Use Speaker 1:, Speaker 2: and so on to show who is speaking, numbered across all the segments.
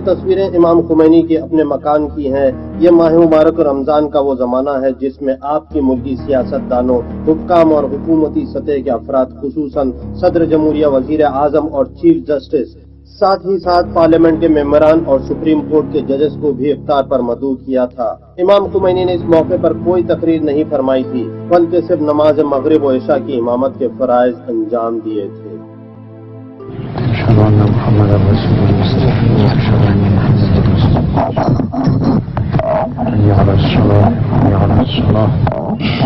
Speaker 1: تصویریں امام خمینی کے اپنے مکان کی ہیں۔ یہ ماہ مبارک رمضان کا وہ زمانہ ہے جس میں آپ کی ملکی سیاست دانوں، حکام اور حکومتی سطح کے افراد، خصوصاً صدر جمہوریہ، وزیر اعظم اور چیف جسٹس، ساتھ ہی ساتھ پارلیمنٹ کے ممبران اور سپریم کورٹ کے ججز کو بھی افطار پر مدعو کیا تھا۔ امام خمینی نے اس موقع پر کوئی تقریر نہیں فرمائی تھی، بلکہ صرف نماز مغرب و عشاء کی امامت کے فرائض انجام دیے تھے۔
Speaker 2: أشهد أن محمدا رسول الله أشهد أن محمدا رسول الله حي على الصلاة حي على الصلاة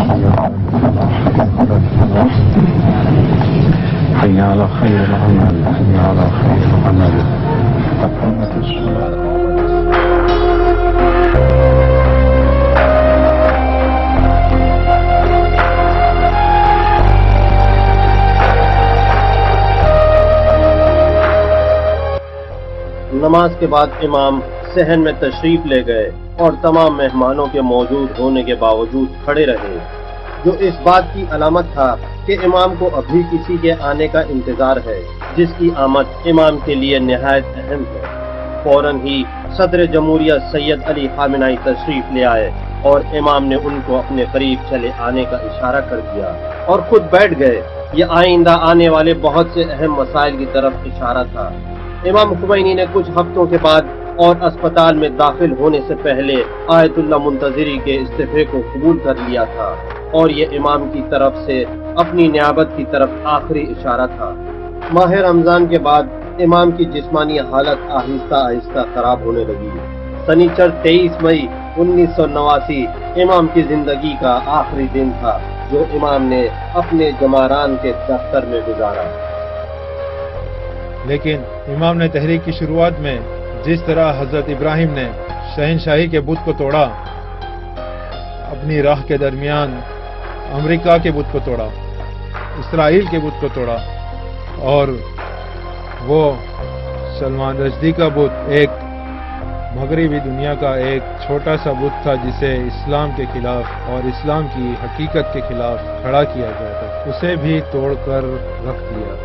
Speaker 2: حي على الفلاح حي على خير العمل حي على خير العمل أقامت الصلاة۔
Speaker 1: نماز کے بعد امام صحن میں تشریف لے گئے اور تمام مہمانوں کے موجود ہونے کے باوجود کھڑے رہے، جو اس بات کی علامت تھا کہ امام کو ابھی کسی کے آنے کا انتظار ہے جس کی آمد امام کے لیے نہایت اہم ہے۔ فوراً ہی صدر جمہوریہ سید علی خامنہئی تشریف لے آئے اور امام نے ان کو اپنے قریب چلے آنے کا اشارہ کر دیا اور خود بیٹھ گئے۔ یہ آئندہ آنے والے بہت سے اہم مسائل کی طرف اشارہ تھا۔ امام خمینی نے کچھ ہفتوں کے بعد اور اسپتال میں داخل ہونے سے پہلے آیت اللہ منتظری کے استعفے کو قبول کر لیا تھا، اور یہ امام کی طرف سے اپنی نیابت کی طرف آخری اشارہ تھا۔ ماہ رمضان کے بعد امام کی جسمانی حالت آہستہ آہستہ خراب ہونے لگی۔ سنیچر 23 مئی 1989 امام کی زندگی کا آخری دن تھا جو امام نے اپنے جماران کے دفتر میں گزارا۔
Speaker 3: لیکن امام نے تحریک کی شروعات میں جس طرح حضرت ابراہیم نے شہنشاہی کے بت کو توڑا، اپنی راہ کے درمیان امریکہ کے بت کو توڑا، اسرائیل کے بت کو توڑا، اور وہ سلمان رشدی کا بت ایک مغربی دنیا کا ایک چھوٹا سا بت تھا جسے اسلام کے خلاف اور اسلام کی حقیقت کے خلاف کھڑا کیا گیا تھا، اسے بھی توڑ کر رکھ دیا۔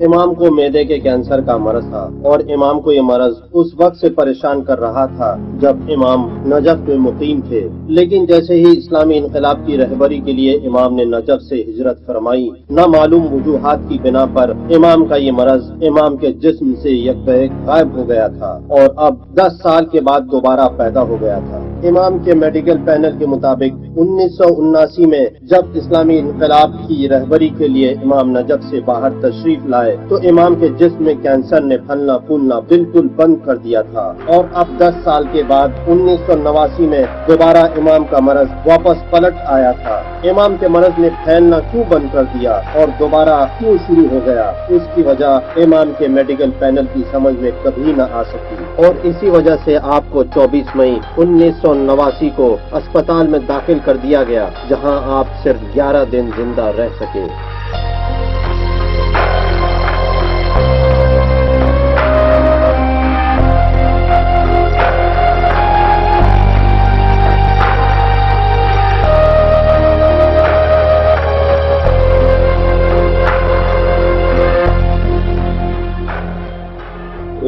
Speaker 1: امام کو معدے کے کینسر کا مرض تھا، اور امام کو یہ مرض اس وقت سے پریشان کر رہا تھا جب امام نجف میں مقیم تھے۔ لیکن جیسے ہی اسلامی انقلاب کی رہبری کے لیے امام نے نجف سے ہجرت فرمائی، نامعلوم وجوہات کی بنا پر امام کا یہ مرض امام کے جسم سے یک بہ یک غائب ہو گیا تھا اور اب 10 سال کے بعد دوبارہ پیدا ہو گیا تھا۔ امام کے میڈیکل پینل کے مطابق 1979 میں جب اسلامی انقلاب کی رہبری کے لیے امام نجف سے باہر تشریف لائے تو امام کے جسم میں کینسر نے پھلنا پھولنا بالکل بند کر دیا تھا، اور اب 10 سال کے بعد 1989 میں دوبارہ امام کا مرض واپس پلٹ آیا تھا۔ امام کے مرض نے پھیلنا کیوں بند کر دیا اور دوبارہ کیوں شروع ہو گیا، اس کی وجہ امام کے میڈیکل پینل کی سمجھ میں کبھی نہ آ سکی، اور اسی وجہ سے آپ کو 24 مئی 1989 کو اسپتال میں داخل کر دیا گیا، جہاں آپ صرف 11 دن زندہ رہ سکے۔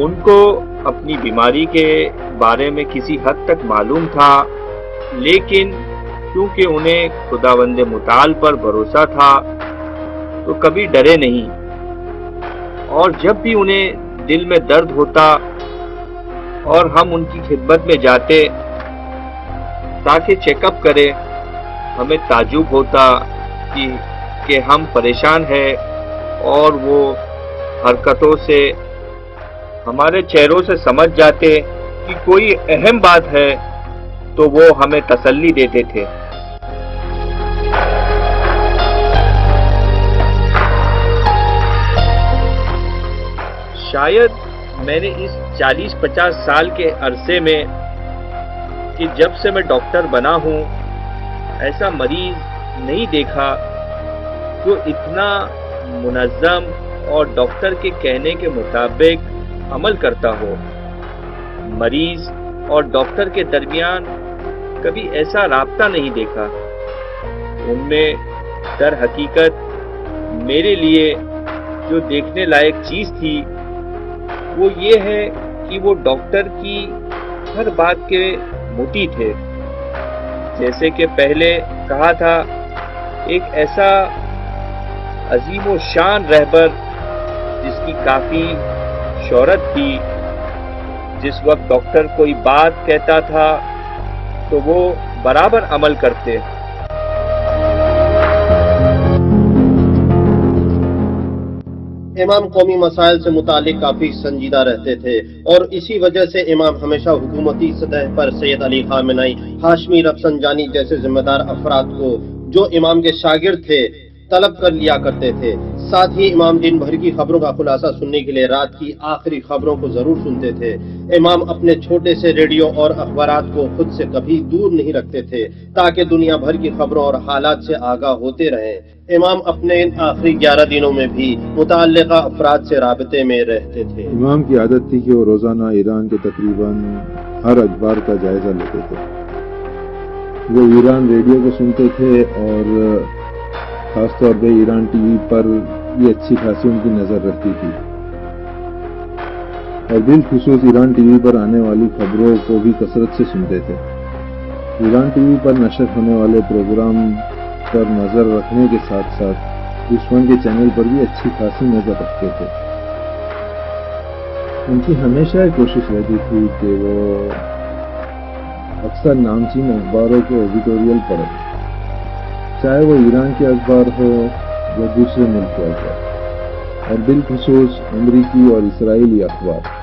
Speaker 4: ان کو اپنی بیماری کے بارے میں کسی حد تک معلوم تھا، لیکن کیونکہ انہیں خداوند متعال پر بھروسہ تھا تو کبھی ڈرے نہیں، اور جب بھی انہیں دل میں درد ہوتا اور ہم ان کی خدمت میں جاتے تاکہ چیک اپ کرے، ہمیں تعجب ہوتا کہ ہم پریشان ہیں، اور وہ حرکتوں سے، ہمارے چہروں سے سمجھ جاتے کہ کوئی اہم بات ہے، تو وہ ہمیں تسلی دیتے تھے۔ شاید میں نے اس 40-50 سال کے عرصے میں کہ جب سے میں ڈاکٹر بنا ہوں، ایسا مریض نہیں دیکھا جو اتنا منظم اور ڈاکٹر کے کہنے کے مطابق عمل کرتا ہو۔ مریض اور ڈاکٹر کے درمیان کبھی ایسا رابطہ نہیں دیکھا۔ ان میں در حقیقت میرے لیے جو دیکھنے لائق چیز تھی وہ یہ ہے کہ وہ ڈاکٹر کی ہر بات کے مطیع تھے۔ جیسے کہ پہلے کہا تھا، ایک ایسا عظیم و شان رہبر جس کی کافی شہرت تھی، جس وقت ڈاکٹر کوئی بات کہتا تھا تو وہ برابر عمل کرتے۔
Speaker 1: امام قومی مسائل سے متعلق کافی سنجیدہ رہتے تھے، اور اسی وجہ سے امام ہمیشہ حکومتی سطح پر سید علی خامنئی، ہاشمی رفسنجانی جیسے ذمہ دار افراد کو جو امام کے شاگرد تھے طلب کر لیا کرتے تھے۔ ساتھ ہی امام دن بھر کی خبروں کا خلاصہ سننے کے لیے رات کی آخری خبروں کو ضرور سنتے تھے۔ امام اپنے چھوٹے سے ریڈیو اور اخبارات کو خود سے کبھی دور نہیں رکھتے تھے تاکہ دنیا بھر کی خبروں اور حالات سے آگاہ ہوتے رہیں۔ امام اپنے ان آخری 11 دنوں میں بھی متعلقہ افراد سے رابطے میں رہتے تھے۔
Speaker 5: امام کی عادت تھی کہ وہ روزانہ ایران کے تقریباً ہر اخبار کا جائزہ لیتے تھے۔ وہ ایران ریڈیو کو سنتے تھے، اور خاص طور پہ ایران ٹی وی پر بھی اچھی خاصی ان کی نظر رہتی تھی، اور بالخصوص ایران ٹی وی پر آنے والی خبروں کو بھی کثرت سے سنتے تھے۔ ایران ٹی وی پر نشر ہونے والے پروگرام پر نظر رکھنے کے ساتھ ساتھ دشمن کے چینل پر بھی اچھی خاصی نظر رکھتے تھے۔ ان کی ہمیشہ یہ کوشش رہتی تھی کہ وہ اکثر نامچین اخباروں کے ایڈیٹوریل پڑھیں، چاہے وہ ایران کے اخبار ہو یا دوسرے ملک کے اخبار، اور بالخصوص امریکی اور اسرائیلی اخبار۔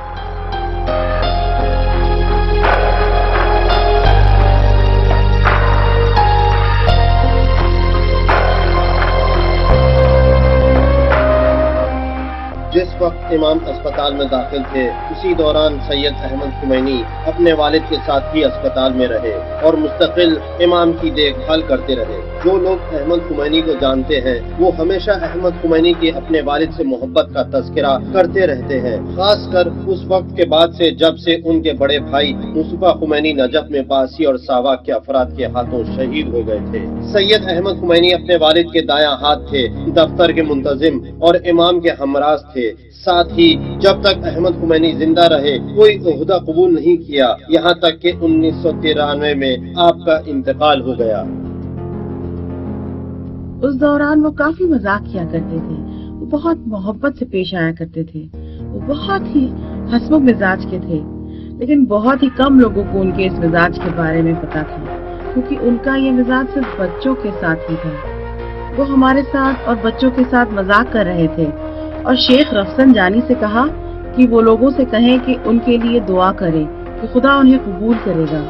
Speaker 1: جس وقت امام اسپتال میں داخل تھے، اسی دوران سید احمد خمینی اپنے والد کے ساتھ ہی اسپتال میں رہے اور مستقل امام کی دیکھ بھال کرتے رہے۔ جو لوگ احمد خمینی کو جانتے ہیں وہ ہمیشہ احمد خمینی کے اپنے والد سے محبت کا تذکرہ کرتے رہتے ہیں، خاص کر اس وقت کے بعد سے جب سے ان کے بڑے بھائی مصطفیٰ خمینی نجف میں باسی اور ساواک کے افراد کے ہاتھوں شہید ہو گئے تھے۔ سید احمد خمینی اپنے والد کے دایاں ہاتھ تھے، دفتر کے منتظم اور امام کے ہمراز تھے۔ ساتھ ہی جب تک احمد خمینی زندہ رہے کوئی عہدہ قبول نہیں کیا، یہاں تک کہ 1993 میں آپ کا انتقال ہو گیا۔
Speaker 6: اس دوران وہ کافی مذاق کیا کرتے تھے، وہ بہت محبت سے پیش آیا کرتے تھے، وہ بہت ہی ہنسمکھ مزاج کے تھے، لیکن بہت ہی کم لوگوں کو ان کے اس مزاج کے بارے میں پتا تھا، کیونکہ ان کا یہ مزاج صرف بچوں کے ساتھ ہی تھا۔ وہ ہمارے ساتھ اور بچوں کے ساتھ مذاق کر رہے تھے، اور شیخ رفسنجانی سے کہا کہ وہ لوگوں سے کہیں کہ ان کے لیے دعا کریں کہ خدا انہیں قبول کرے گا۔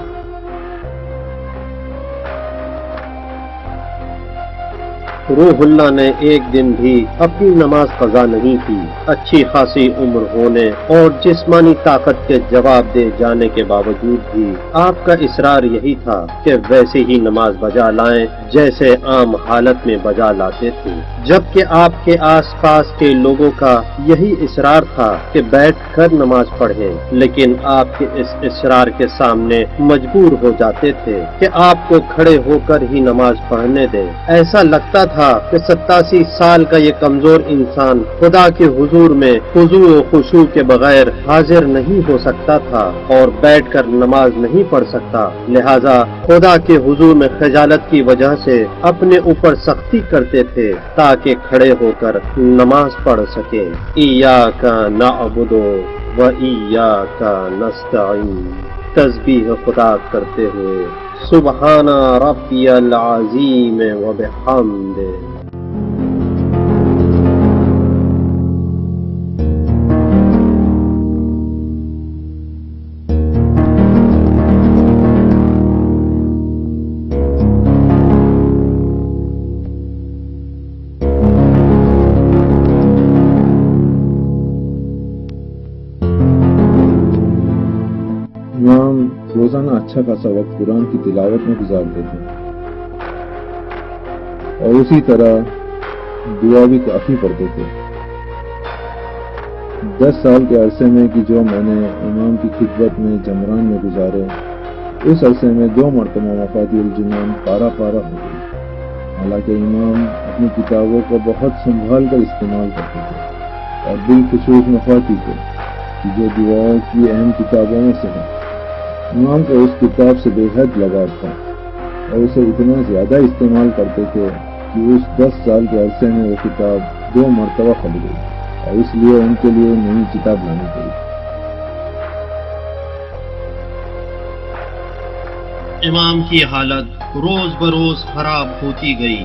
Speaker 1: روح اللہ نے ایک دن بھی اپنی نماز قضا نہیں کی۔ اچھی خاصی عمر ہونے اور جسمانی طاقت کے جواب دے جانے کے باوجود بھی آپ کا اصرار یہی تھا کہ ویسے ہی نماز بجا لائیں جیسے عام حالت میں بجا لاتے تھے، جبکہ آپ کے آس پاس کے لوگوں کا یہی اصرار تھا کہ بیٹھ کر نماز پڑھیں، لیکن آپ کے اس اصرار کے سامنے مجبور ہو جاتے تھے کہ آپ کو کھڑے ہو کر ہی نماز پڑھنے دیں۔ ایسا لگتا تھا کہ 87 سال کا یہ کمزور انسان خدا کے حضور میں خضوع و خشوع کے بغیر حاضر نہیں ہو سکتا تھا اور بیٹھ کر نماز نہیں پڑھ سکتا، لہذا خدا کے حضور میں خجالت کی وجہ سے اپنے اوپر سختی کرتے تھے تاکہ کھڑے ہو کر نماز پڑھ سکیں۔ ایاک نعبد و ایاک نستعین، تسبیح خدا کرتے ہوئے سبحان ربی العظیم و بحمدہ۔
Speaker 5: امام روزانہ اچھا خاصا وقت قرآن کی تلاوت میں گزارتے تھے اور اسی طرح دعا بھی کافی پڑھتے تھے۔ 10 سال کے عرصے میں کہ جو میں نے امام کی خدمت میں جمران میں گزارے، اس عرصے میں 2 مرتبہ مفاتیح الجنان پارا ہو گئی۔ حالانکہ امام اپنی کتابوں کو بہت سنبھال کر استعمال کرتے تھے اور بالخصوص مفاتیح کو، جو دعاؤں کی اہم کتابوں میں سے ہے۔ امام کو اس کتاب سے بے حد لگاؤ تھا اور اسے اتنا زیادہ استعمال کرتے تھے کہ اس 10 سال کے عرصے میں وہ کتاب 2 مرتبہ پھٹ گئی اور اس لیے ان کے لیے نئی کتاب لانی پڑی۔
Speaker 1: امام کی حالت روز بروز خراب ہوتی گئی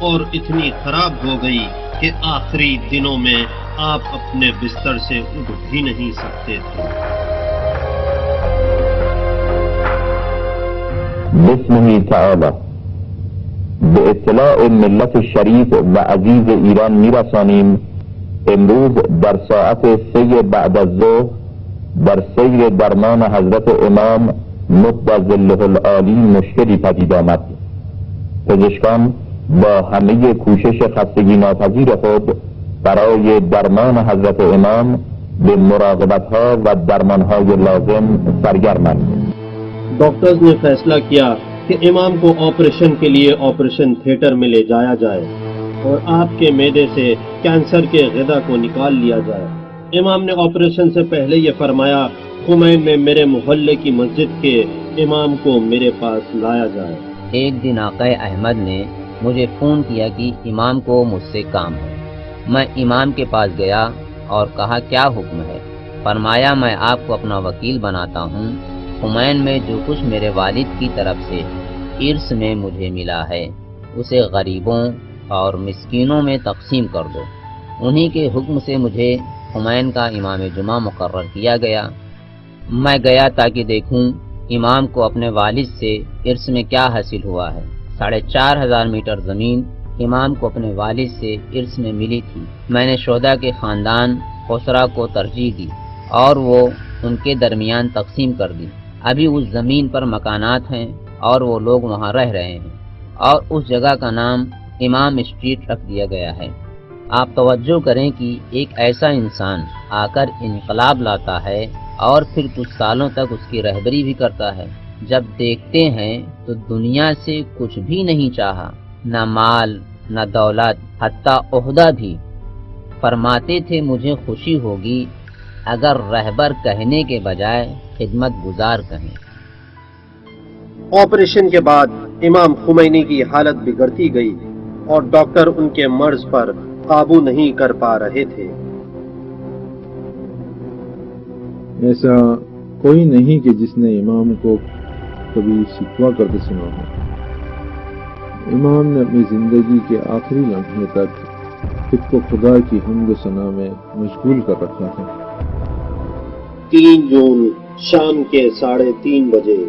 Speaker 1: اور اتنی خراب ہو گئی کہ آخری دنوں میں آپ اپنے بستر سے اٹھ بھی نہیں سکتے تھے۔
Speaker 2: بسمه تعالی به اطلاع ملت شریف و عزیز ایران میرسانیم امروز در ساعت 3 بعد از ظهر در سیر درمان حضرت امام مد ظله العالی مشکلی پدید آمد. پزشکان با همه کوشش خستگی ناپذیر خود برای درمان حضرت امام به مراقبت‌ها و درمان‌های لازم سرگرمند.
Speaker 1: ڈاکٹرز نے فیصلہ کیا کہ امام کو آپریشن کے لیے آپریشن تھیٹر میں لے جایا جائے اور آپ کے معدے سے کینسر کے غدہ کو نکال لیا جائے۔ امام نے آپریشن سے پہلے یہ فرمایا، خمین میں میرے محلے کی مسجد کے امام کو میرے پاس لایا جائے۔
Speaker 7: ایک دن آقا احمد نے مجھے فون کیا کہ امام کو مجھ سے کام ہے۔ میں امام کے پاس گیا اور کہا کیا حکم ہے؟ فرمایا میں آپ کو اپنا وکیل بناتا ہوں، خمین میں جو کچھ میرے والد کی طرف سے ارث میں مجھے ملا ہے اسے غریبوں اور مسکینوں میں تقسیم کر دو۔ انہی کے حکم سے مجھے خمین کا امام جمعہ مقرر کیا گیا۔ میں گیا تاکہ دیکھوں امام کو اپنے والد سے ارث میں کیا حاصل ہوا ہے۔ 4500 میٹر زمین امام کو اپنے والد سے ارث میں ملی تھی۔ میں نے شہداء کے خاندان خسرا کو ترجیح دی اور وہ ان کے درمیان تقسیم کر دی۔ ابھی اس زمین پر مکانات ہیں اور وہ لوگ وہاں رہ رہے ہیں اور اس جگہ کا نام امام اسٹریٹ رکھ دیا گیا ہے۔ آپ توجہ کریں کہ ایک ایسا انسان آ کر انقلاب لاتا ہے اور پھر کچھ سالوں تک اس کی رہبری بھی کرتا ہے۔ جب دیکھتے ہیں تو دنیا سے کچھ بھی نہیں چاہا، نہ مال نہ دولت، حتیٰ عہدہ بھی۔ فرماتے تھے مجھے خوشی ہوگی اگر رہبر کہنے کے بجائے خدمت گزار کہیں۔
Speaker 1: آپریشن کے بعد امام خمینی کی حالت بگڑتی گئی اور ڈاکٹر ان کے مرض پر قابو نہیں کر پا رہے تھے۔
Speaker 5: ایسا کوئی نہیں کہ جس نے امام کو کبھی شکوہ کرتے سنا ہو۔ امام نے اپنی زندگی کے آخری لمحے تک خود کو خدا کی حمد و ثنا میں مشغول کر رکھا تھا۔
Speaker 1: 3 جون شام کے 3:30 بجے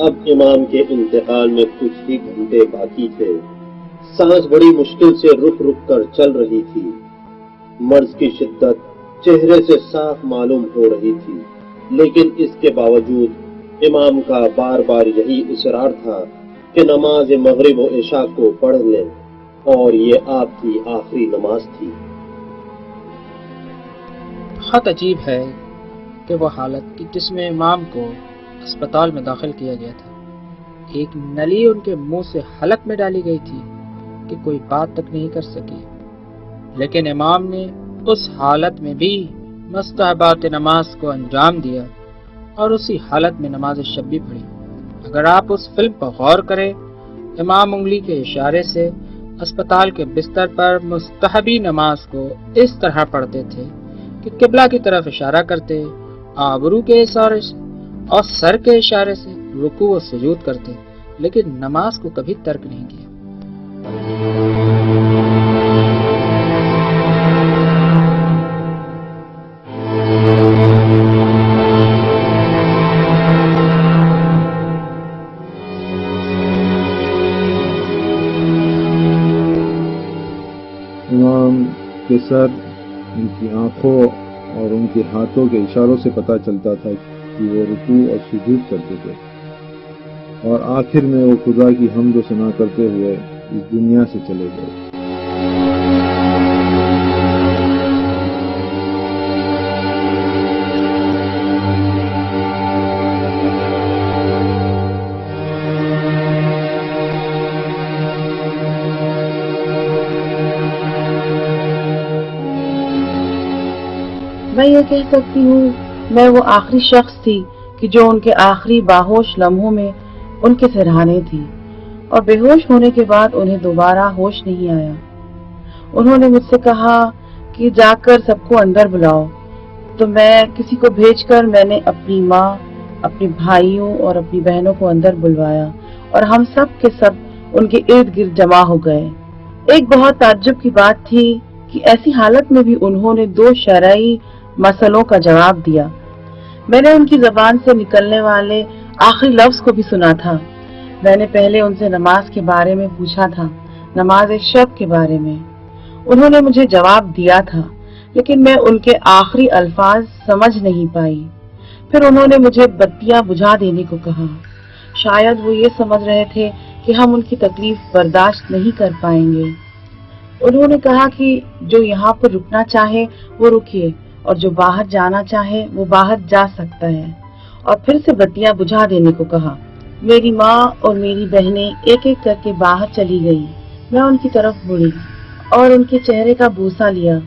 Speaker 1: اب امام کے انتقال میں کچھ ہی گھنٹے باقی تھے۔ سانس بڑی مشکل سے رک کر چل رہی تھی۔ مرض کی شدت چہرے سے صاف معلوم ہو رہی تھی، لیکن اس کے باوجود امام کا بار بار یہی اصرار تھا کہ نماز مغرب و عشاء کو پڑھ لیں، اور یہ آپ کی آخری نماز تھی۔
Speaker 8: بہت عجیب ہے کہ وہ حالت کہ جس میں امام کو اسپتال میں داخل کیا گیا تھا، ایک نلی ان کے منہ سے حلق میں ڈالی گئی تھی کہ کوئی بات تک نہیں کر سکے، لیکن امام نے اس حالت میں بھی مستحبات نماز کو انجام دیا اور اسی حالت میں نماز شب بھی پڑھی۔ اگر آپ اس فلم پر غور کریں، امام انگلی کے اشارے سے اسپتال کے بستر پر مستحبی نماز کو اس طرح پڑھتے تھے کہ قبلہ کی طرف اشارہ کرتے، آبرو کے اشارے سے اور سر کے اشارے سے رکوع و سجود کرتے، لیکن نماز کو کبھی ترک نہیں کیا۔
Speaker 5: امام کے سر، ان کی آنکھوں اور ان کے ہاتھوں کے اشاروں سے پتہ چلتا تھا کہ وہ رکوع اور سجود کرتے تھے، اور آخر میں وہ خدا کی حمد و ثنا کرتے ہوئے اس دنیا سے چلے گئے۔
Speaker 6: میں یہ کہہ سکتی ہوں، میں وہ آخری شخص تھی کہ جو ان کے آخری باہوش لمحوں میں ان کے سرہانے تھی، اور بے ہوش ہونے کے بعد انہیں دوبارہ ہوش نہیں آیا۔ انہوں نے مجھ سے کہا کہ جا کر سب کو اندر بلاؤ، تو میں کسی کو بھیج کر میں نے اپنی ماں، اپنے بھائیوں اور اپنی بہنوں کو اندر بلوایا، اور ہم سب کے سب ان کے ارد گرد جمع ہو گئے۔ ایک بہت تعجب کی بات تھی کہ ایسی حالت میں بھی انہوں نے 2 شرعی مسئلوں کا جواب دیا۔ میں نے ان کی زبان سے نکلنے والے آخری لفظ کو بھی سنا تھا۔ میں نے پہلے ان سے نماز کے بارے میں پوچھا تھا، نماز شب کے بارے میں۔ انہوں نے مجھے جواب دیا تھا، لیکن میں ان کے آخری الفاظ سمجھ نہیں پائی۔ پھر انہوں نے مجھے بتیاں بجھا دینے کو کہا۔ شاید وہ یہ سمجھ رہے تھے کہ ہم ان کی تکلیف برداشت نہیں کر پائیں گے۔ انہوں نے کہا کہ جو یہاں پر رکنا چاہے وہ رکے، اور جو باہر جانا چاہے وہ باہر جا سکتا ہے، اور پھر سے بتیاں بجھا دینے کو کہا۔ میری ماں اور میری بہنیں ایک ایک کر کے باہر چلی گئی۔ میں ان کی طرف مڑی اور ان کے چہرے کا بوسہ لیا۔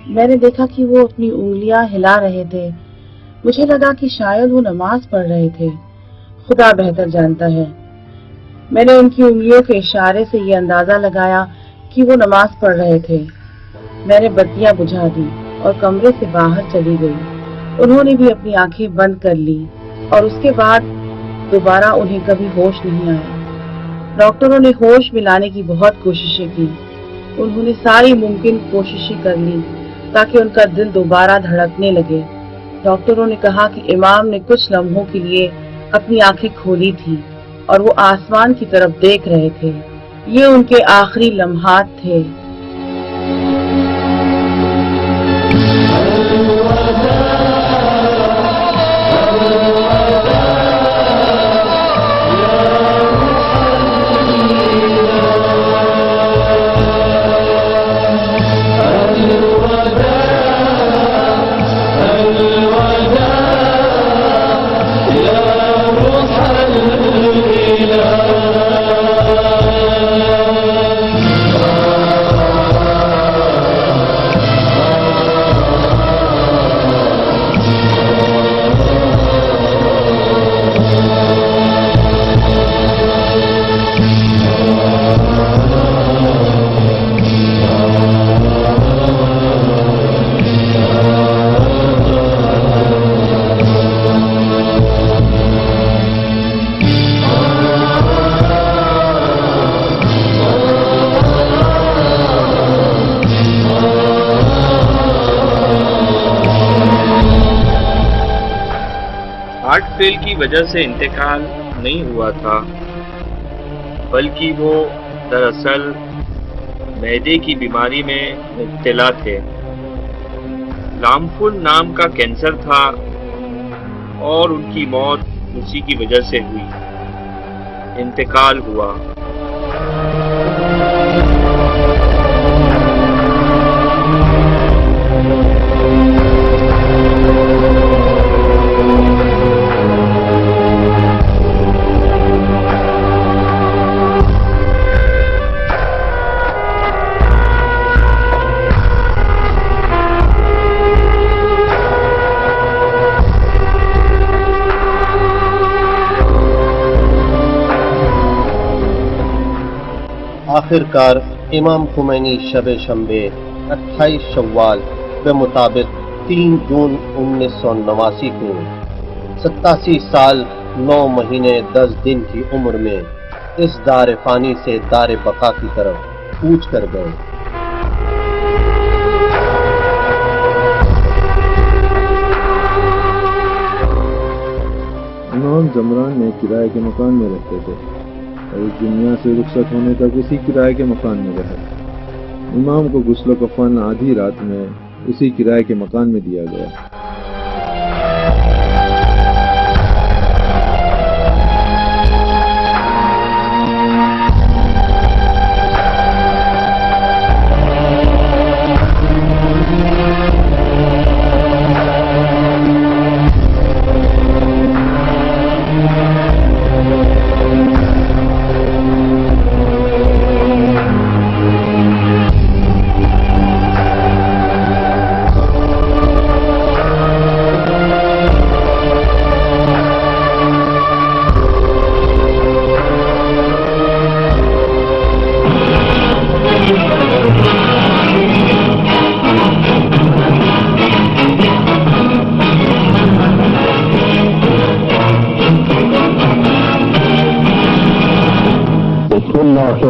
Speaker 6: میں نے دیکھا کہ وہ اپنی انگلیاں ہلا رہے تھے۔ مجھے لگا کہ شاید وہ نماز پڑھ رہے تھے، خدا بہتر جانتا ہے۔ میں نے ان کی انگلیوں کے اشارے سے یہ اندازہ لگایا کہ وہ نماز پڑھ رہے تھے۔ میں نے بتیاں بجھا دی اور کمرے سے باہر چلی گئی۔ انہوں نے بھی اپنی آنکھیں بند کر لی، اور اس کے بعد دوبارہ انہیں کبھی ہوش نہیں آیا۔ ڈاکٹروں نے ہوش میں لانے کی بہت کوششیں کی۔ انہوں نے ساری ممکن کوششیں کر لی تاکہ ان کا دل دوبارہ دھڑکنے لگے۔ ڈاکٹروں نے کہا کہ امام نے کچھ لمحوں کے لیے اپنی آنکھیں کھولی تھی اور وہ آسمان کی طرف دیکھ رہے تھے۔ یہ ان کے آخری لمحات تھے۔
Speaker 4: ہارٹ فیل کی وجہ سے انتقال نہیں ہوا تھا، بلکہ وہ دراصل معدے کی بیماری میں مبتلا تھے۔ لامفل نام کا کینسر تھا اور ان کی موت اسی کی وجہ سے ہوئی۔ انتقال ہوا۔
Speaker 1: آخر کار امام خمینی شب شنبے 28 شوال بمطابق 3 جون 1989 کو 87 سال 9 مہینے 10 دن کی عمر میں اس دار فانی سے دار بقا کی طرف کوچ کر گئے۔
Speaker 5: امام زمران میں کرائے کے مکان میں رہتے تھے اور اس دنیا سے رخصت ہونے تک اسی کرائے کے مکان میں رہے۔ امام کو غسل و کفن آدھی رات میں اسی کرائے کے مکان میں دیا گیا۔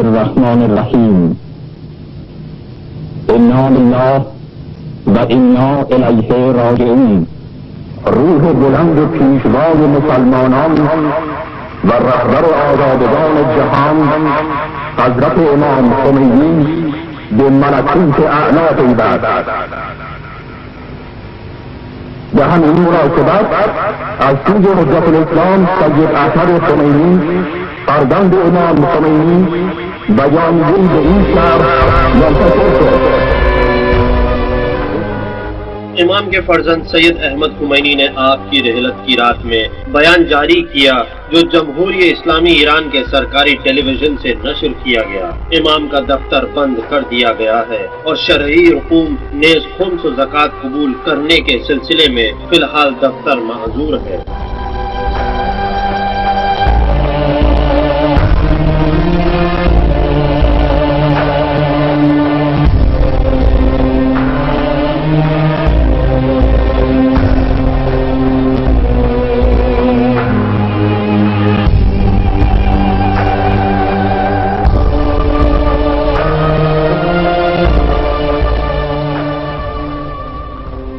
Speaker 2: الرحمن الرحیم انا للہ و انا الیہ راجعون۔ روح بلند پیشوای مسلمانان و رهبر آزادگان جهان حضرت امام خمینی به ملکوت اعلی پیوست. به همین مناسبت از سوی حجت الاسلام سید احمد خمینی فرزند امام خمینی بیانیه‌ای به این شهر منتشر شد.
Speaker 1: امام کے فرزند سید احمد خمینی نے آپ کی رحلت کی رات میں بیان جاری کیا جو جمہوریہ اسلامی ایران کے سرکاری ٹیلی ویژن سے نشر کیا گیا۔ امام کا دفتر بند کر دیا گیا ہے اور شرعی رقوم نیز خمس و زکوٰۃ قبول کرنے کے سلسلے میں فی الحال دفتر معذور ہے۔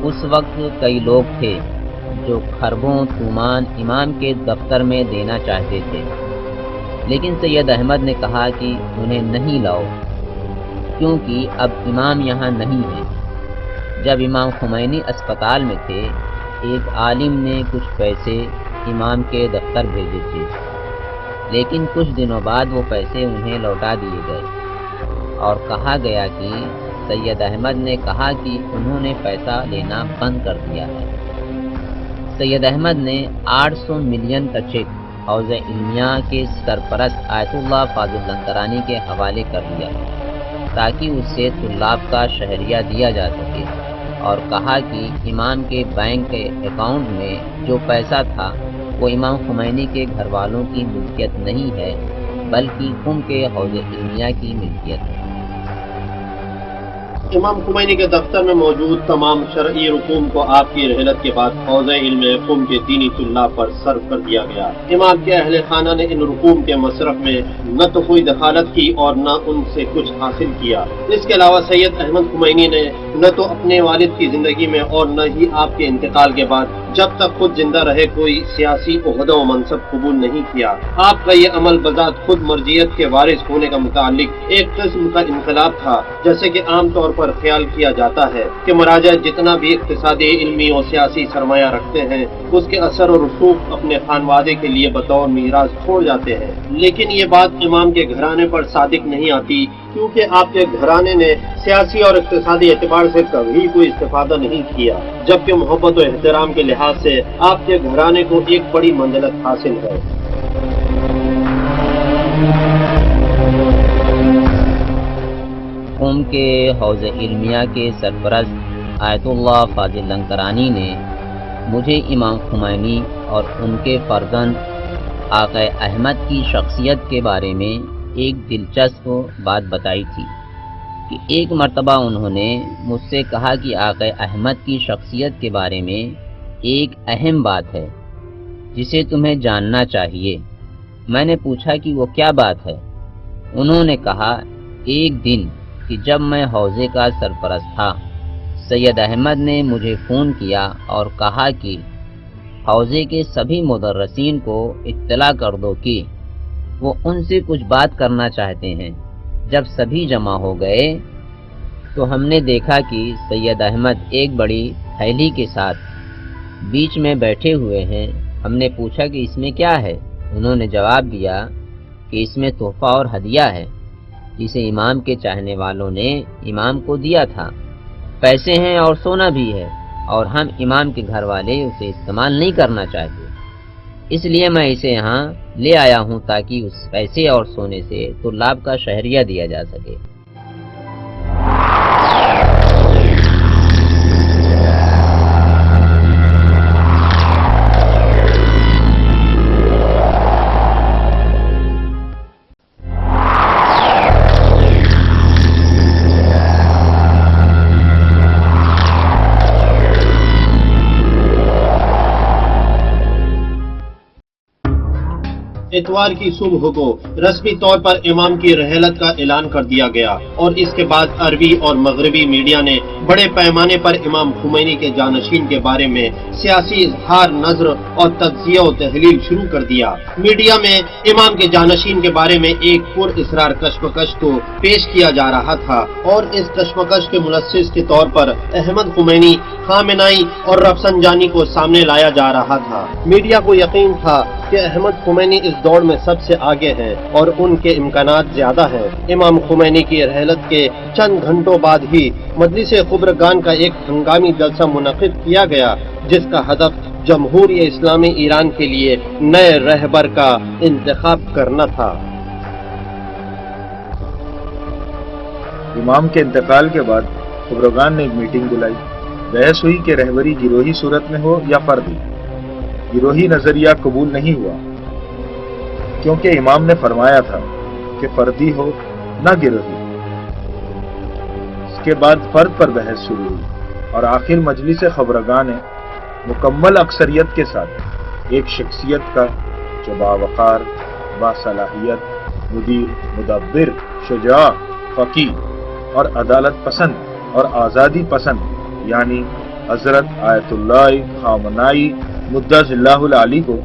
Speaker 7: اس وقت کئی لوگ تھے جو خربوں تومان امام کے دفتر میں دینا چاہتے تھے، لیکن سید احمد نے کہا کہ انہیں نہیں لاؤ کیونکہ اب امام یہاں نہیں ہے۔ جب امام خمینی اسپتال میں تھے، ایک عالم نے کچھ پیسے امام کے دفتر بھیجے تھے، لیکن کچھ دنوں بعد وہ پیسے انہیں لوٹا دیے گئے اور کہا گیا کہ سید احمد نے کہا کہ انہوں نے پیسہ لینا بند کر دیا ہے۔ سید احمد نے 800 ملین کا چیک حوض علمیہ کے سرپرست آیت اللہ فاضل لنکرانی کے حوالے کر دیا تاکہ اس سے طلاب کا شہریہ دیا جا سکے، اور کہا کہ امام کے بینک کے اکاؤنٹ میں جو پیسہ تھا وہ امام خمینی کے گھر والوں کی ملکیت نہیں ہے بلکہ قم کے حوض علمیہ کی ملکیت ہے۔
Speaker 1: امام خمینی کے دفتر میں موجود تمام شرعی رقوم کو آپ کی رحلت کے بعد حوض علم قم کے دینی طلاب پر صرف کر دیا گیا۔ امام کے اہل خانہ نے ان رقوم کے مصرف میں نہ تو کوئی دخالت کی اور نہ ان سے کچھ حاصل کیا۔ اس کے علاوہ سید احمد خمینی نے نہ تو اپنے والد کی زندگی میں اور نہ ہی آپ کے انتقال کے بعد جب تک خود زندہ رہے کوئی سیاسی عہدہ و منصب قبول نہیں کیا۔ آپ کا یہ عمل بذات خود مرجعیت کے وارث ہونے کا متعلق ایک قسم کا انقلاب تھا، جیسے کہ عام طور پر خیال کیا جاتا ہے کہ مراجع جتنا بھی اقتصادی، علمی اور سیاسی سرمایہ رکھتے ہیں اس کے اثر و رسوخ اپنے خانوادے کے لیے بطور میراث چھوڑ جاتے ہیں، لیکن یہ بات امام کے گھرانے پر صادق نہیں آتی، کیونکہ آپ کے گھرانے نے سیاسی اور اقتصادی اعتبار سے کبھی کوئی استفادہ نہیں کیا، جبکہ محبت و احترام کے لحاظ سے آپ کے گھرانے کو ایک بڑی منزلت حاصل ہے۔
Speaker 7: قم کے حوض علمیہ کے سرپرست آیت اللہ فاضل لنکرانی نے مجھے امام خمینی اور ان کے فرزند آقا احمد کی شخصیت کے بارے میں ایک دلچسپ بات بتائی تھی کہ ایک مرتبہ انہوں نے مجھ سے کہا کہ آقا احمد کی شخصیت کے بارے میں ایک اہم بات ہے جسے تمہیں جاننا چاہیے۔ میں نے پوچھا کہ وہ کیا بات ہے؟ انہوں نے کہا ایک دن کہ جب میں حوضے کا سرپرست تھا، سید احمد نے مجھے فون کیا اور کہا کہ حوضے کے سبھی مدرسین کو اطلاع کر دو کہ وہ ان سے کچھ بات کرنا چاہتے ہیں۔ جب سبھی جمع ہو گئے تو ہم نے دیکھا کہ سید احمد ایک بڑی تھیلی کے ساتھ بیچ میں بیٹھے ہوئے ہیں۔ ہم نے پوچھا کہ اس میں کیا ہے؟ انہوں نے جواب دیا کہ اس میں تحفہ اور ہدیہ ہے جسے امام کے چاہنے والوں نے امام کو دیا تھا۔ پیسے ہیں اور سونا بھی ہے، اور ہم امام کے گھر والے اسے استعمال نہیں کرنا چاہتے، اس لیے میں اسے یہاں لے آیا ہوں تاکہ اس پیسے اور سونے سے طلاب کا شہریہ دیا جا سکے۔
Speaker 1: اتوار کی صبح کو رسمی طور پر امام کی رحلت کا اعلان کر دیا گیا، اور اس کے بعد عربی اور مغربی میڈیا نے بڑے پیمانے پر امام خمینی کے جانشین کے بارے میں سیاسی اظہار نظر اور تجزیہ و تحلیل شروع کر دیا۔ میڈیا میں امام کے جانشین کے بارے میں ایک پر اسرار کشمکش کو پیش کیا جا رہا تھا، اور اس کشمکش کے ملسس کے طور پر احمد خمینی، خامنائی اور رفسنجانی کو سامنے لایا جا رہا تھا۔ میڈیا کو یقین تھا کہ احمد خمینی اس دوڑ میں سب سے آگے ہیں اور ان کے امکانات زیادہ ہیں۔ امام خمینی کی رحلت کے چند گھنٹوں بعد ہی مجلس خبرگان کا ایک ہنگامی جلسہ منعقد کیا گیا، جس کا ہدف جمہوریہ اسلامی ایران کے لیے نئے رہبر کا انتخاب کرنا تھا۔
Speaker 5: امام کے انتقال کے بعد خبرگان نے ایک میٹنگ بلائی۔ بحث ہوئی کہ رہبری گروہی صورت میں ہو یا فردی۔ گروہی نظریہ قبول نہیں ہوا، کیونکہ امام نے فرمایا تھا کہ فردی ہو نہ گروہی۔ اس کے بعد فرد پر بحث شروع ہوئی، اور آخر مجلس خبرگان نے مکمل اکثریت کے ساتھ ایک شخصیت کا جو باوقار، باصلاحیت، مدیر، مدبر، شجاع، فقیہ اور عدالت پسند اور آزادی پسند، یعنی حضرت آیت اللہ خامنائی مدظ اللہ العلی کو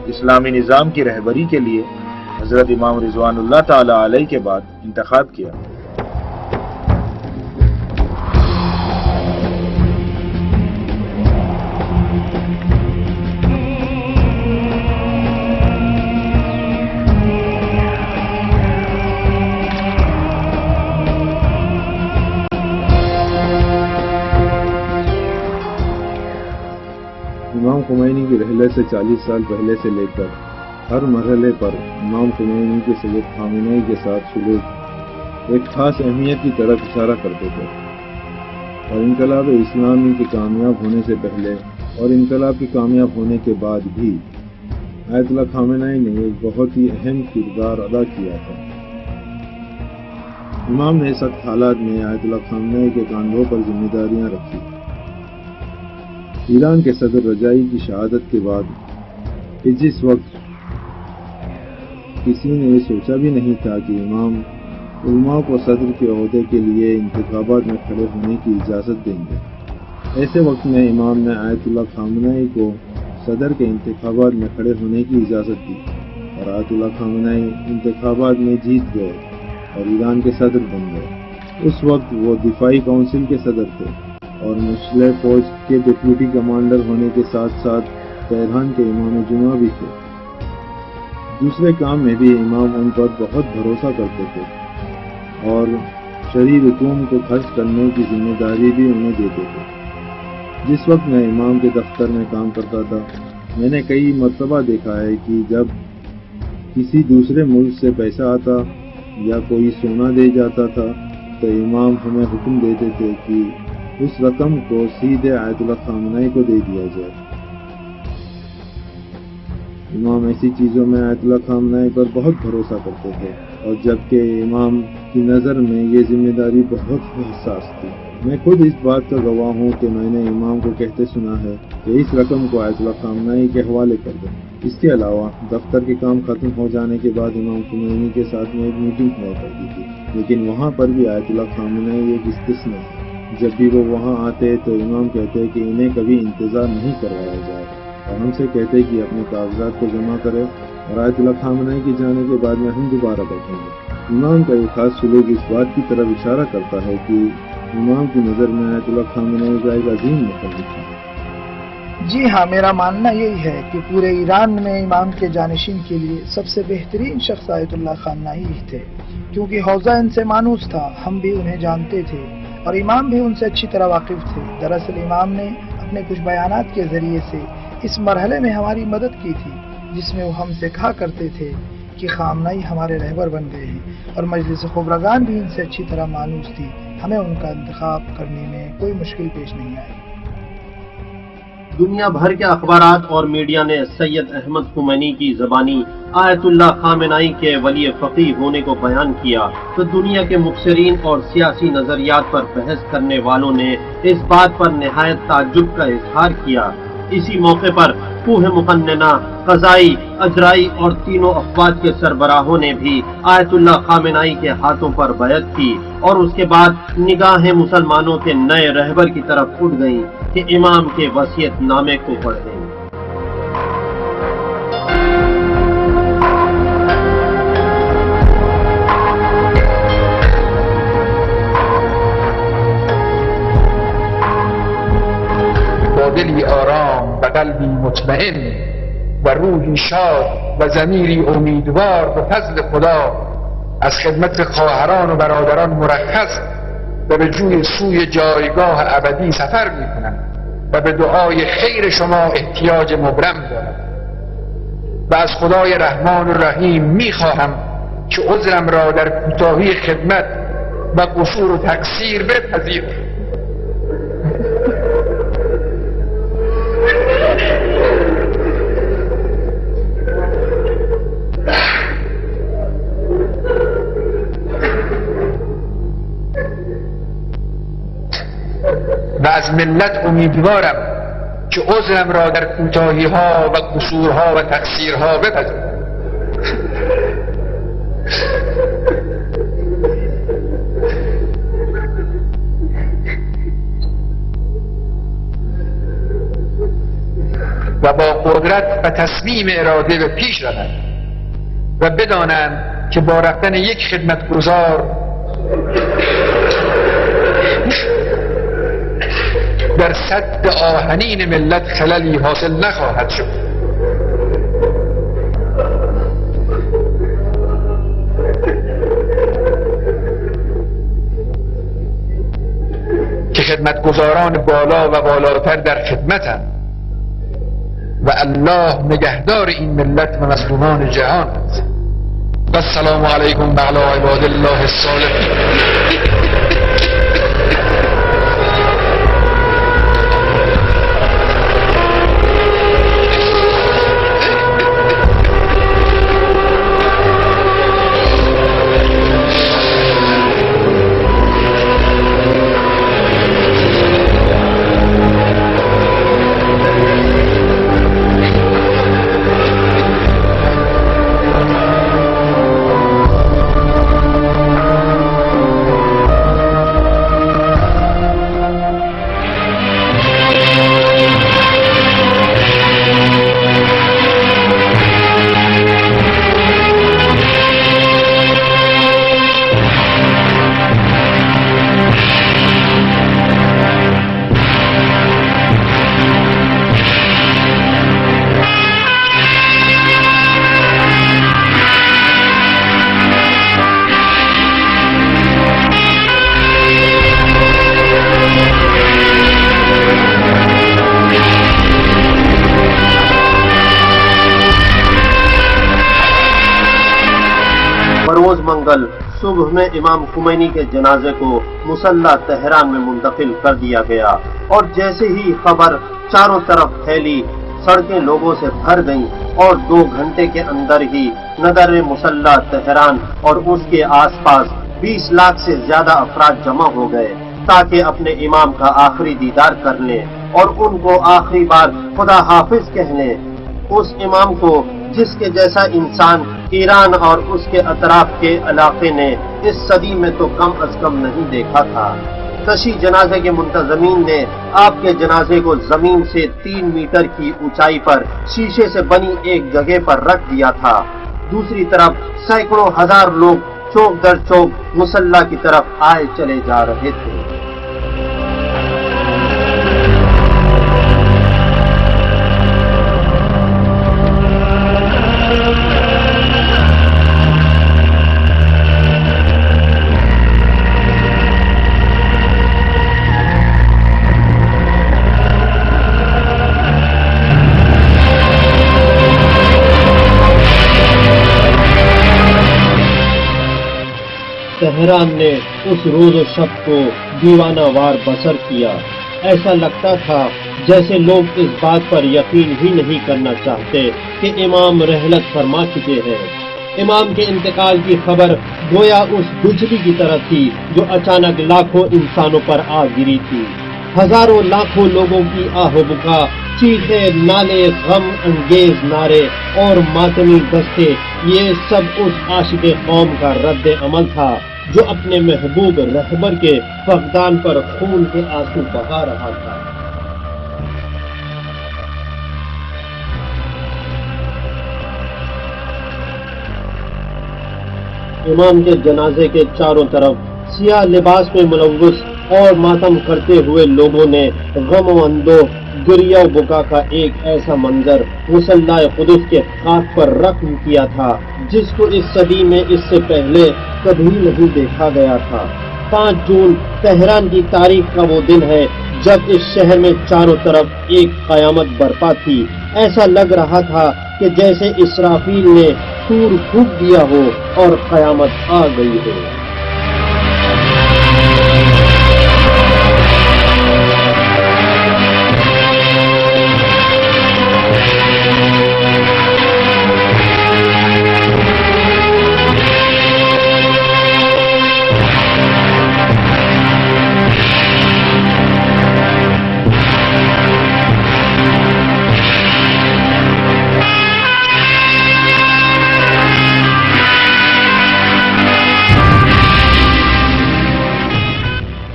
Speaker 5: اسلامی نظام کی رہبری کے لیے حضرت امام رضوان اللہ تعالی علیہ کے بعد انتخاب کیا۔ امام خمینی کی رحلت سے 40 سال پہلے سے لے کر ہر مرحلے پر امام خمینی کے سید خامنائی کے ساتھ سلوک ایک خاص اہمیت کی طرف اشارہ کرتے تھے، اور انقلاب اسلامی کے کامیاب ہونے سے پہلے اور انقلاب کے کامیاب ہونے کے بعد بھی آیت اللہ خامنائی نے ایک بہت ہی اہم کردار ادا کیا تھا۔ امام نے سخت حالات میں آیت اللہ خامنائی کے کاندھوں پر ذمہ داریاں رکھی۔ ایران کے صدر رجائی کی شہادت کے بعد کہ جس وقت کسی نے یہ سوچا بھی نہیں تھا کہ امام علماء کو صدر کے عہدے کے لیے انتخابات میں کھڑے ہونے کی اجازت دیں گے، ایسے وقت میں امام نے آیت اللہ خامنائی کو صدر کے انتخابات میں کھڑے ہونے کی اجازت دی، اور آیت اللہ خامنائی انتخابات میں جیت گئے اور ایران کے صدر بن گئے۔ اس وقت وہ دفاعی کونسل کے صدر تھے اور مسلح فوج کے ڈپٹی کمانڈر ہونے کے ساتھ ساتھ تہران کے امام جمعہ بھی تھے۔ دوسرے کام میں بھی امام ان پر بہت بھروسہ کرتے تھے اور شرعی رقوم کو خرچ کرنے کی ذمہ داری بھی انہیں دیتے تھے۔ جس وقت میں امام کے دفتر میں کام کرتا تھا، میں نے کئی مرتبہ دیکھا ہے کہ جب کسی دوسرے ملک سے پیسہ آتا یا کوئی سونا دے جاتا تھا تو امام ہمیں حکم دیتے تھے کہ اس رقم کو سیدھے آیت اللہ خامنائی کو دے دیا جائے۔ امام ایسی چیزوں میں آیت اللہ خامنائی پر بہت بھروسہ کرتے تھے اور جبکہ امام کی نظر میں یہ ذمہ داری بہت حساس تھی۔ میں خود اس بات کا گواہ ہوں کہ میں نے امام کو کہتے سنا ہے کہ اس رقم کو آیت اللہ خامنہ ای کے حوالے کر دیں۔ اس کے علاوہ دفتر کے کام ختم ہو جانے کے بعد امام خمینی کے ساتھ میں ایک میٹنگ ہوا کرتی تھی، لیکن وہاں پر بھی آیت اللہ خامنہ ای ایک استثنا ہے۔ جب بھی وہ وہاں آتے تو امام کہتے کہ انہیں کبھی انتظار نہیں کروایا جائے اور ہم سے کہتے کہ اپنے کاغذات کو جمع کرے اور آیت اللہ خامنہ ای کے جانے کے بعد میں ہم دوبارہ بیٹھیں گے۔ امام کا یہ خاص سلوک اس بات کی طرف اشارہ کرتا ہے کہ امام کی نظر میں آیت اللہ خامنہ ای کا ایک عظیم مقام تھا۔
Speaker 9: جی ہاں، میرا ماننا یہی ہے کہ پورے ایران میں امام کے جانشین کے لیے سب سے بہترین شخص آیت اللہ خامنہ ای ہی تھے، کیونکہ حوزہ ان سے مانوس تھا، ہم بھی انہیں جانتے تھے اور امام بھی ان سے اچھی طرح واقف تھے۔ دراصل امام نے اپنے کچھ بیانات کے ذریعے سے اس مرحلے میں ہماری مدد کی تھی، جس میں وہ ہم سے کہا کرتے تھے کہ خامنہ ای ہمارے رہبر بن گئے ہیں، اور مجلس خبرگان بھی ان سے اچھی طرح مانوس تھی، ہمیں ان کا انتخاب کرنے میں کوئی مشکل پیش نہیں آئی۔
Speaker 1: دنیا بھر کے اخبارات اور میڈیا نے سید احمد خمینی کی زبانی آیت اللہ خامنہ ای کے ولی فقیہ ہونے کو بیان کیا تو دنیا کے مبصرین اور سیاسی نظریات پر بحث کرنے والوں نے اس بات پر نہایت تعجب کا اظہار کیا۔ اسی موقع پر کوہ مقننہ، قضائی، اجرائی اور تینوں افواج کے سربراہوں نے بھی آیت اللہ خامنہ ای کے ہاتھوں پر بیعت کی اور اس کے بعد نگاہیں مسلمانوں کے نئے رہبر کی طرف اٹھ گئیں کہ امام کے وصیت نامے کو پڑھیں۔
Speaker 10: دلی آرام و قلبی مطمئن و روحی شاد و ضمیری امیدوار به فضل خدا از خدمت خواهران و برادران مرخص و به جوی سوی جایگاه ابدی سفر می‌کنم و به دعای خیر شما احتیاج مبرم دارم و از خدای رحمان و رحیم می‌خواهم که عذرم را در کوتاهی خدمت و قصور و تقصیر بپذیرد. و از ملت امیدوارم که عذرم را در کوتاهی ها و قصورها و تقصیرها بپذیرند. و با قدرت و تصمیم اراده به پیش روند و بدانند که با رفتن یک خدمتگزار در سد آهنین ملت خللی حاصل نخواهد شد. که خدمتگزاران بالا و بالاتر در خدمتند و الله نگهدار این ملت و مظلومان جهان است. و السلام علیکم و علی عباد الله الصالحین.
Speaker 1: بروز منگل صبح میں امام خمینی کے جنازے کو مسلح تہران میں منتقل کر دیا گیا اور جیسے ہی خبر چاروں طرف پھیلی سڑکیں لوگوں سے بھر گئیں اور 2 گھنٹے کے اندر ہی نظر مسلح تہران اور اس کے آس پاس 20 لاکھ سے زیادہ افراد جمع ہو گئے تاکہ اپنے امام کا آخری دیدار کر لیں اور ان کو آخری بار خدا حافظ کہہ لیں۔ اس امام کو جس کے جیسا انسان ایران اور اس کے اطراف کے علاقے نے اس صدی میں تو کم از کم نہیں دیکھا تھا۔ تشیع جنازے کے منتظمین نے آپ کے جنازے کو زمین سے 3 میٹر کی اونچائی پر شیشے سے بنی ایک جگہ پر رکھ دیا تھا۔ دوسری طرف سینکڑوں ہزار لوگ چوک در چوک مصلی کی طرف آئے چلے جا رہے تھے۔ تہران نے اس روز و شب کو دیوانہ وار بسر کیا۔ ایسا لگتا تھا جیسے لوگ اس بات پر یقین ہی نہیں کرنا چاہتے کہ امام رحلت فرما چکے ہیں۔ امام کے انتقال کی خبر گویا اس بجلی کی طرح تھی جو اچانک لاکھوں انسانوں پر آ گری تھی۔ ہزاروں لاکھوں لوگوں کی آہ و بکا، چیخے، نالے، غم انگیز نعرے اور ماتمی دستے، یہ سب اس عاشق قوم کا رد عمل تھا جو اپنے محبوب رہبر کے فقدان پر خون کے آنسو بہا رہا تھا۔ امام کے جنازے کے چاروں طرف سیاہ لباس میں ملوث اور ماتم کرتے ہوئے لوگوں نے غم و اندوہ، گریہ و بکا کا ایک ایسا منظر مصلی قدس کے خاک پر رقم کیا تھا جس کو اس صدی میں اس سے پہلے کبھی نہیں دیکھا گیا تھا۔ 5 جون تہران کی تاریخ کا وہ دن ہے جب اس شہر میں چاروں طرف ایک قیامت برپا تھی۔ ایسا لگ رہا تھا کہ جیسے اسرافیل نے سور پھونک دیا ہو اور قیامت آ گئی ہو۔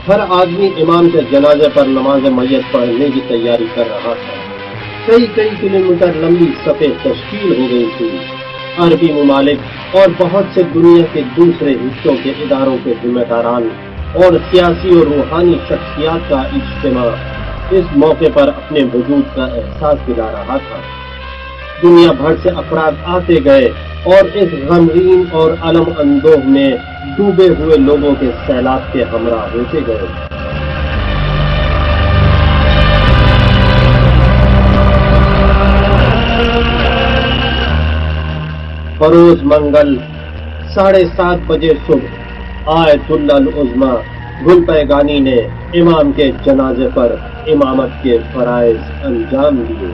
Speaker 1: ہر آدمی امام کے جنازے پر نماز میت پڑھنے کی تیاری کر رہا تھا۔ کئی کلومیٹر لمبی صفیں تشکیل ہو گئی تھی۔ عربی ممالک اور بہت سے دنیا کے دوسرے حصوں کے اداروں کے ذمہ داران اور سیاسی اور روحانی شخصیات کا اجتماع اس موقع پر اپنے وجود کا احساس دلا رہا تھا۔ دنیا بھر سے افراد آتے گئے اور اس غمگین اور الم اندوہ میں ڈوبے ہوئے لوگوں کے سیلاب کے ہمراہ ہوتے گئے۔ فروز منگل 7:30 بجے صبح آیت اللہ العظمی گل پیگانی نے امام کے جنازے پر امامت کے فرائض انجام دیے۔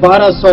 Speaker 1: 1200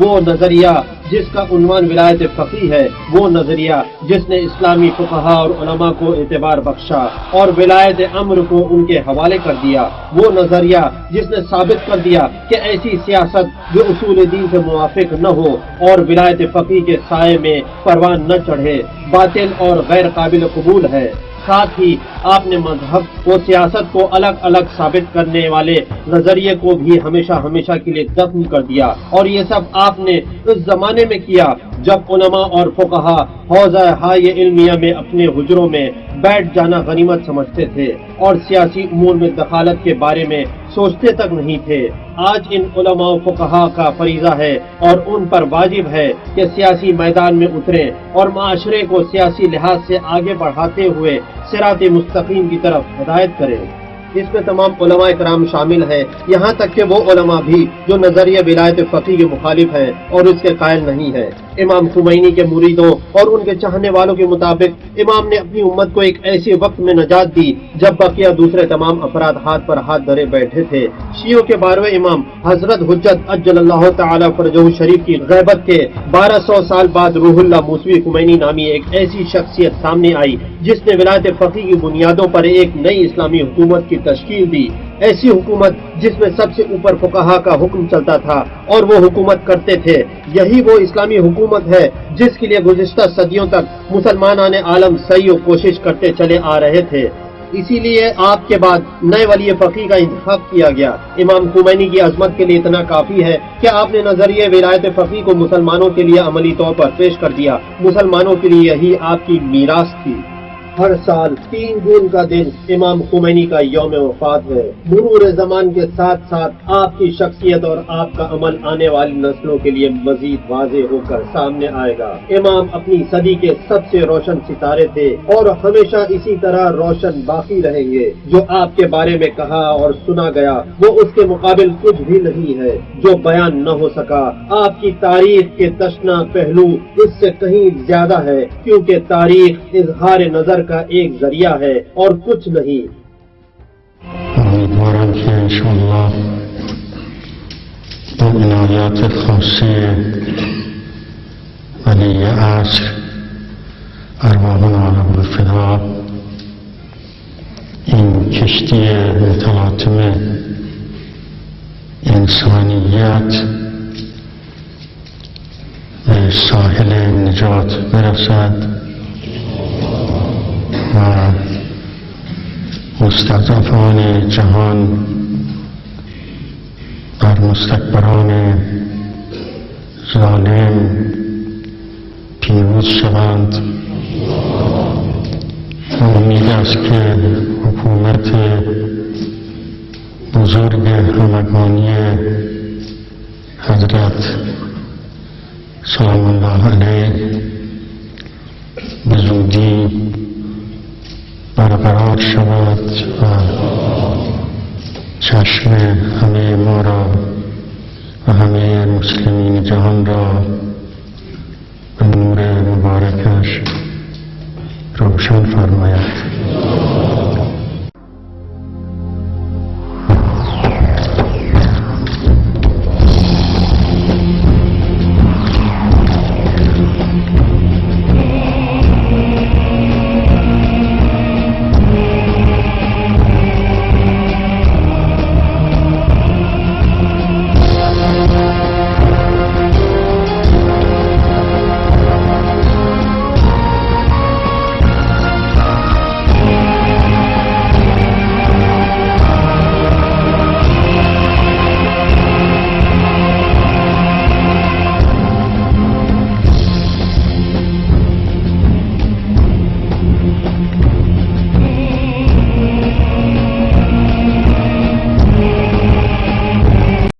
Speaker 1: وہ نظریہ جس کا عنوان ولایت فقیہ ہے، وہ نظریہ جس نے اسلامی فقہا اور علماء کو اعتبار بخشا اور ولایت امر کو ان کے حوالے کر دیا، وہ نظریہ جس نے ثابت کر دیا کہ ایسی سیاست جو اصول دین سے موافق نہ ہو اور ولایت فقیہ کے سائے میں پروان نہ چڑھے، باطل اور غیر قابل قبول ہے۔ ساتھ ہی آپ نے مذہب و سیاست کو الگ الگ ثابت کرنے والے نظریے کو بھی ہمیشہ ہمیشہ کے لیے دفن کر دیا، اور یہ سب آپ نے اس زمانے میں کیا جب علماء اور فقہا حوزہ ہائے علمیہ میں اپنے حجروں میں بیٹھ جانا غنیمت سمجھتے تھے اور سیاسی امور میں دخالت کے بارے میں سوچتے تک نہیں تھے۔ آج ان علماء و فقہا کا فریضہ ہے اور ان پر واجب ہے کہ سیاسی میدان میں اتریں اور معاشرے کو سیاسی لحاظ سے آگے بڑھاتے ہوئے صراط مستقیم کی طرف ہدایت کریں۔ اس میں تمام علماء کرام شامل ہیں، یہاں تک کہ وہ علماء بھی جو نظریہ ولایت فقیہ کے مخالف ہیں اور اس کے قائل نہیں ہیں۔ امام خمینی کے مریدوں اور ان کے چاہنے والوں کے مطابق امام نے اپنی امت کو ایک ایسے وقت میں نجات دی جب بقیہ دوسرے تمام افراد ہاتھ پر ہاتھ دھرے بیٹھے تھے۔ شیعوں کے 12ویں امام حضرت حجت عجل اللہ تعالی فرجہ شریف کی غیبت کے 1200 سال بعد روح اللہ موسوی خمینی نامی ایک ایسی شخصیت سامنے آئی جس نے ولایت فقیہ کی بنیادوں پر ایک نئی اسلامی حکومت کی تشکیل دی، ایسی حکومت جس میں سب سے اوپر فقہا کا حکم چلتا تھا اور وہ حکومت کرتے تھے۔ یہی وہ اسلامی حکومت ہے جس کے لیے گزشتہ صدیوں تک مسلمانان عالم سعی و کوشش کرتے چلے آ رہے تھے۔ اسی لیے آپ کے بعد نئے ولی فقیہ کا انتخاب کیا گیا۔ امام خمینی کی عظمت کے لیے اتنا کافی ہے کہ آپ نے نظریہ ولایت فقیہ کو مسلمانوں کے لیے عملی طور پر پیش کر دیا۔ مسلمانوں کے لیے یہی آپ کی میراث تھی۔ ہر سال 3 جون کا دن امام خمینی کا یوم وفات ہے۔ مرور زمان کے ساتھ ساتھ آپ کی شخصیت اور آپ کا عمل آنے والی نسلوں کے لیے مزید واضح ہو کر سامنے آئے گا۔ امام اپنی صدی کے سب سے روشن ستارے تھے اور ہمیشہ اسی طرح روشن باقی رہیں گے۔ جو آپ کے بارے میں کہا اور سنا گیا وہ اس کے مقابل کچھ بھی نہیں ہے، جو بیان نہ ہو سکا۔ آپ کی تاریخ کے تشنہ پہلو اس سے کہیں زیادہ ہے، کیونکہ تاریخ اظہار نظر کا ایک ذریعہ ہے اور کچھ نہیں۔
Speaker 11: امیدوارم که انشاءالله با عنایات خاصه ولی عصر ارواح عالم الفدا این کشتی متلاطم انسانیت به ساحل نجات برسد و مستضعفان جهان بر مستکبران ظالم پیروز شوند. امید است که حکومت بزرگ همگانی حضرت سلام الله علیه به زودی برقرار شود و چشم همه ما را و همه مسلمین جهان را به نور مبارکش روشن فرماید.